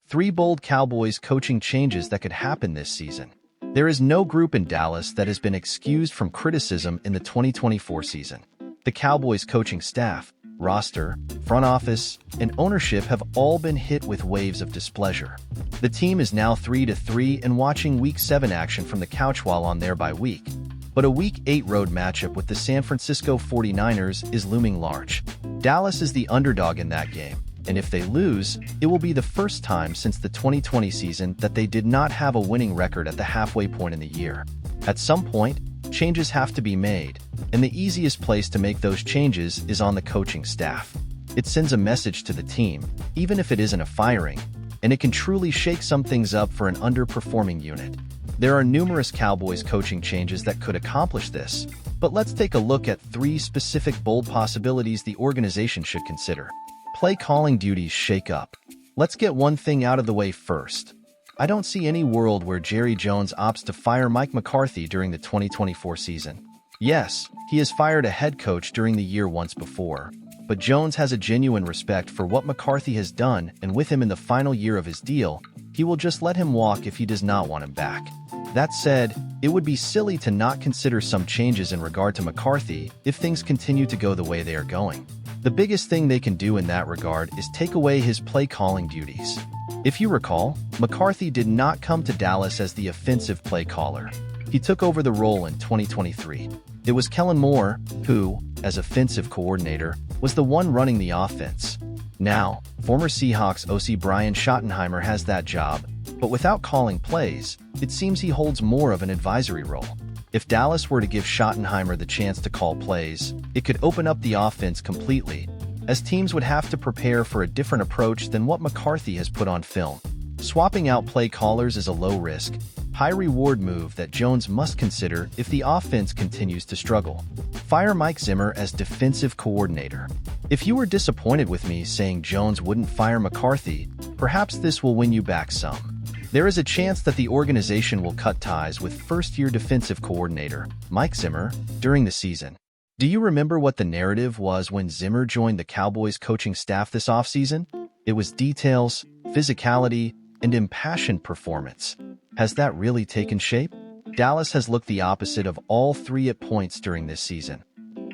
3 bold Cowboys coaching changes that could happen this season. There is no group in Dallas that has been excused from criticism in the 2024 season. The Cowboys coaching staff, roster, front office, and ownership have all been hit with waves of displeasure. The team is now 3-3 and watching Week 7 action from the couch while on their bye week. But a Week 8 road matchup with the San Francisco 49ers is looming large. Dallas is the underdog in that game, and if they lose, it will be the first time since the 2020 season that they did not have a winning record at the halfway point in the year. At some point, changes have to be made, and the easiest place to make those changes is on the coaching staff. It sends a message to the team, even if it isn't a firing, and it can truly shake some things up for an underperforming unit. There are numerous Cowboys coaching changes that could accomplish this, but let's take a look at 3 specific bold possibilities the organization should consider. Play calling duties shake up. Let's get one thing out of the way first. I don't see any world where Jerry Jones opts to fire Mike McCarthy during the 2024 season. Yes, he has fired a head coach during the year once before, but Jones has a genuine respect for what McCarthy has done, and with him in the final year of his deal, he will just let him walk if he does not want him back. That said, it would be silly to not consider some changes in regard to McCarthy if things continue to go the way they are going. The biggest thing they can do in that regard is take away his play-calling duties. If you recall, McCarthy did not come to Dallas as the offensive play caller. He took over the role in 2023. It was Kellen Moore who, as offensive coordinator, was the one running the offense. Now, former Seahawks OC Brian Schottenheimer has that job, but without calling plays, it seems he holds more of an advisory role. If Dallas were to give Schottenheimer the chance to call plays, it could open up the offense completely, as teams would have to prepare for a different approach than what McCarthy has put on film. Swapping out play callers is a low-risk, high-reward move that Jones must consider if the offense continues to struggle. Fire Mike Zimmer as defensive coordinator. If you were disappointed with me saying Jones wouldn't fire McCarthy, perhaps this will win you back some. There is a chance that the organization will cut ties with first-year defensive coordinator, Mike Zimmer, during the season. Do you remember what the narrative was when Zimmer joined the Cowboys coaching staff this offseason? It was details, physicality, and impassioned performance. Has that really taken shape? Dallas has looked the opposite of all 3 at points during this season.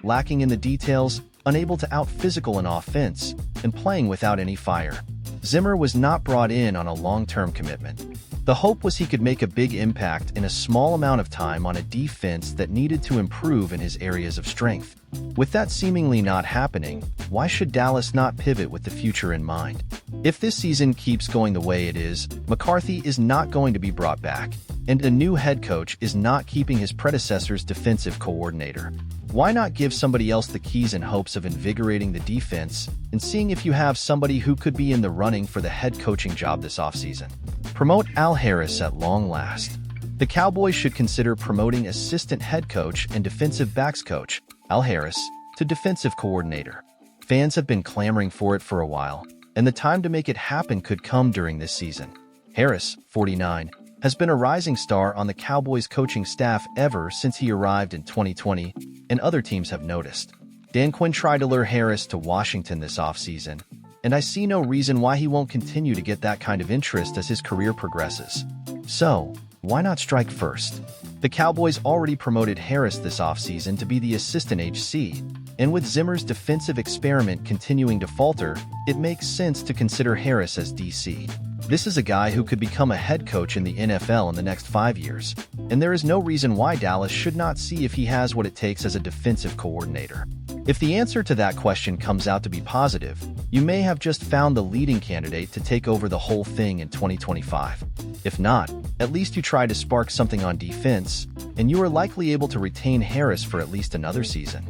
Lacking in the details, unable to out-physical an offense, and playing without any fire. Zimmer was not brought in on a long-term commitment. The hope was he could make a big impact in a small amount of time on a defense that needed to improve in his areas of strength. With that seemingly not happening, why should Dallas not pivot with the future in mind? If this season keeps going the way it is, McCarthy is not going to be brought back, and a new head coach is not keeping his predecessor's defensive coordinator. Why not give somebody else the keys in hopes of invigorating the defense and seeing if you have somebody who could be in the running for the head coaching job this offseason? Promote Al Harris at long last. The Cowboys should consider promoting assistant head coach and defensive backs coach, Al Harris, to defensive coordinator. Fans have been clamoring for it for a while, and the time to make it happen could come during this season. Harris, 49, has been a rising star on the Cowboys coaching staff ever since he arrived in 2020, and other teams have noticed. Dan Quinn tried to lure Harris to Washington this offseason, and I see no reason why he won't continue to get that kind of interest as his career progresses. So, why not strike first? The Cowboys already promoted Harris this offseason to be the assistant HC, and with Zimmer's defensive experiment continuing to falter, it makes sense to consider Harris as DC. This is a guy who could become a head coach in the NFL in the next 5 years, and there is no reason why Dallas should not see if he has what it takes as a defensive coordinator. If the answer to that question comes out to be positive, you may have just found the leading candidate to take over the whole thing in 2025. If not, at least you tried to spark something on defense, and you are likely able to retain Harris for at least another season.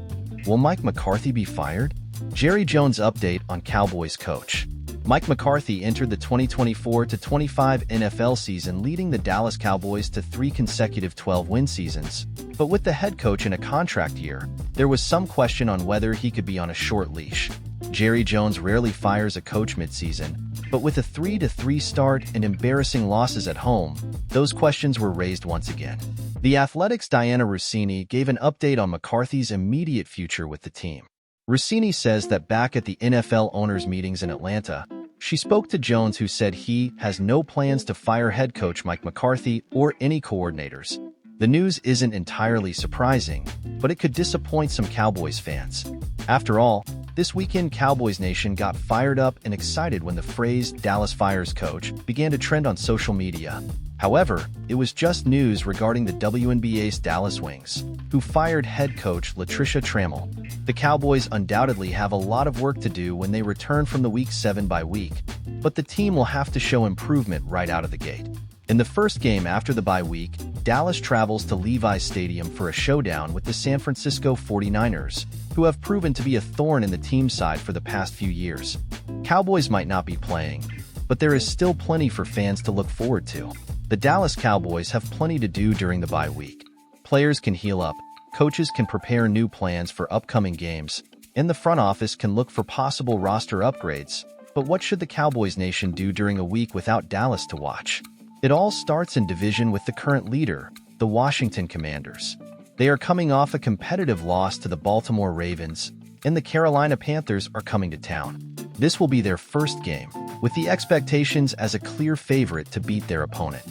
Will Mike McCarthy be fired? Jerry Jones update on Cowboys coach. Mike McCarthy entered the 2024-25 NFL season leading the Dallas Cowboys to 3 consecutive 12-win seasons, but with the head coach in a contract year, there was some question on whether he could be on a short leash. Jerry Jones rarely fires a coach midseason, but with a 3-3 start and embarrassing losses at home, those questions were raised once again. The Athletic's Diana Russini gave an update on McCarthy's immediate future with the team. Russini says that back at the NFL owners' meetings in Atlanta, She spoke to Jones, who said he has no plans to fire head coach Mike McCarthy or any coordinators. The news isn't entirely surprising, but it could disappoint some Cowboys fans. After all, this weekend Cowboys Nation got fired up and excited when the phrase "Dallas fires coach" began to trend on social media. However, it was just news regarding the WNBA's Dallas Wings, who fired head coach Latricia Trammell. The Cowboys undoubtedly have a lot of work to do when they return from the Week 7 bye week, but the team will have to show improvement right out of the gate. In the first game after the bye week, Dallas travels to Levi's Stadium for a showdown with the San Francisco 49ers, who have proven to be a thorn in the team's side for the past few years. Cowboys might not be playing, but there is still plenty for fans to look forward to. The Dallas Cowboys have plenty to do during the bye week. Players can heal up, coaches can prepare new plans for upcoming games, and the front office can look for possible roster upgrades. But what should the Cowboys Nation do during a week without Dallas to watch? It all starts in division with the current leader, the Washington Commanders. They are coming off a competitive loss to the Baltimore Ravens, and the Carolina Panthers are coming to town. This will be their first game, with the expectations as a clear favorite to beat their opponent.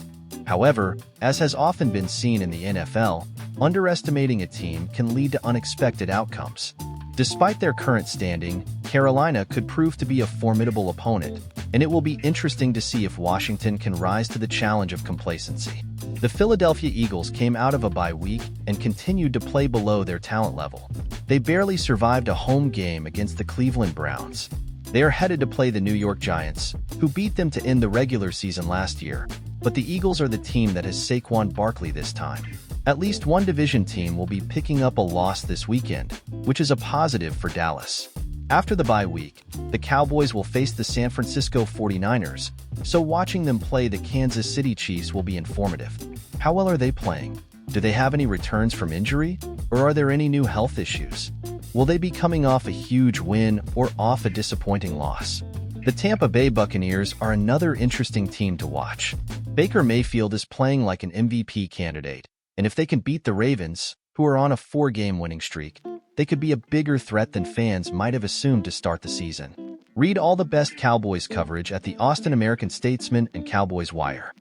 However, as has often been seen in the NFL, underestimating a team can lead to unexpected outcomes. Despite their current standing, Carolina could prove to be a formidable opponent, and it will be interesting to see if Washington can rise to the challenge of complacency. The Philadelphia Eagles came out of a bye week and continued to play below their talent level. They barely survived a home game against the Cleveland Browns. They are headed to play the New York Giants, who beat them to end the regular season last year, but the Eagles are the team that has Saquon Barkley this time. At least one division team will be picking up a loss this weekend, which is a positive for Dallas. After the bye week, the Cowboys will face the San Francisco 49ers, so watching them play the Kansas City Chiefs will be informative. How well are they playing? Do they have any returns from injury, or are there any new health issues? Will they be coming off a huge win or off a disappointing loss? The Tampa Bay Buccaneers are another interesting team to watch. Baker Mayfield is playing like an MVP candidate, and if they can beat the Ravens, who are on a 4-game winning streak, they could be a bigger threat than fans might have assumed to start the season. Read all the best Cowboys coverage at the Austin American-Statesman and Cowboys Wire.